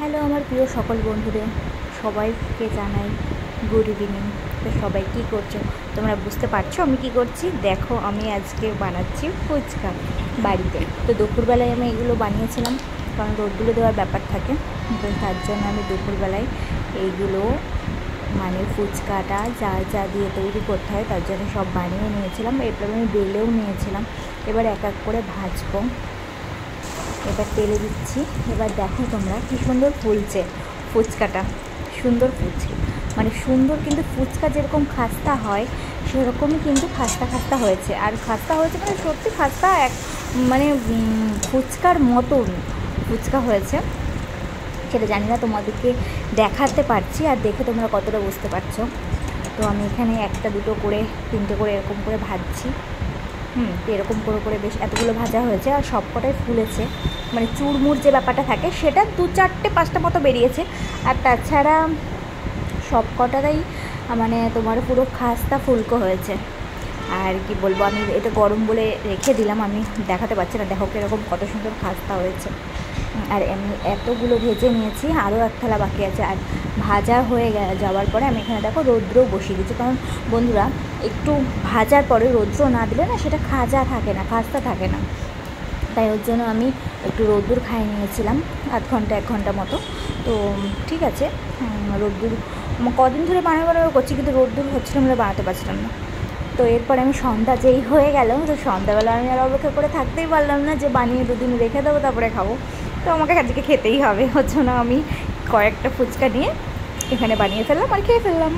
Hello আমার প্রিয় সকল বন্ধুদের সবাইকে জানাই গুড ইভিনিং। তো সবাই কী করছো তোমরা বুঝতে পারছো আমি কি করছি? দেখো আমি আজকে বানাচ্ছি ফুচকা বাড়িতে। তো দুপুরবেলায় আমি এগুলো বানিয়েছিলাম, কারণ রোদগুলো দেওয়ার ব্যাপার থাকে, তো তার জন্য আমি দুপুরবেলায় এইগুলো মানে ফুচকাটা যা যা দিয়ে তৈরি করতে হয় তার জন্য সব বানিয়ে নিয়েছিলাম। এরপর আমি বেলেও নিয়েছিলাম, এবার এক এক করে ভাজবো। এবার তেলে দিচ্ছি। এবার দেখো তোমরা কি সুন্দর ফুলছে ফুচকাটা, সুন্দর ফুলছে, মানে সুন্দর, কিন্তু ফুচকা যেরকম খাস্তা হয় সেরকমই কিন্তু খাস্তা খাস্তা হয়েছে। আর খাস্তা হয়েছে মানে সত্যি খাস্তা, এক মানে ফুচকার মতন ফুচকা হয়েছে। সেটা জানি না, তোমাদেরকে দেখাতে পারছি আর দেখে তোমরা কতটা বুঝতে পারছো। তো আমি এখানে একটা দুটো করে তিনটে করে এরকম করে ভাজছি। এরকম করে করে বেশ এতগুলো ভাজা হয়েছে, আর সব কটাই ফুলেছে, মানে চুরমুর যে ব্যাপারটা থাকে সেটা 2-4-5টা মতো বেরিয়েছে। আর তাছাড়া সব কটাই মানে তোমার পুরো খাস্তা ফুলকো হয়েছে। আর কি বলবো, আমি এটা গরম বলে রেখে দিলাম, আমি দেখাতে পারছি না। দেখো কীরকম কত সুন্দর খাস্তা হয়েছে। আর এমনি এতগুলো ভেজে নিয়েছি, আরও এক থালা বাকি আছে। আর ভাজা হয়ে যাওয়ার পরে আমি এখানে দেখো রৌদ্রও বসিয়ে দিচ্ছি, কারণ বন্ধুরা একটু ভাজার পরে রৌদ্র না দিলে না সেটা খাজা থাকে না, খাস্তা থাকে না। তাই ওর জন্য আমি একটু রোদ্দুর খাইয়ে নিয়েছিলাম আধ ঘন্টা 1 ঘন্টা মতো। তো ঠিক আছে, রোদ্দুর কদিন ধরে বানাবো করছি, কিন্তু রোদ্দুর হচ্ছিল আমরা বানাতে পারছিলাম না। তো এরপরে আমি সন্ধ্যা যেই হয়ে গেল, তো সন্ধ্যাবেলা আমি আর অপেক্ষা করে থাকতেই পারলাম না যে বানিয়ে 2 দিন রেখে দেবো তারপরে খাবো। তো আমাকে আজকে খেতেই হবে, ওর জন্য আমি কয়েকটা ফুচকা নিয়ে এখানে বানিয়ে ফেললাম আর খেয়ে ফেললাম।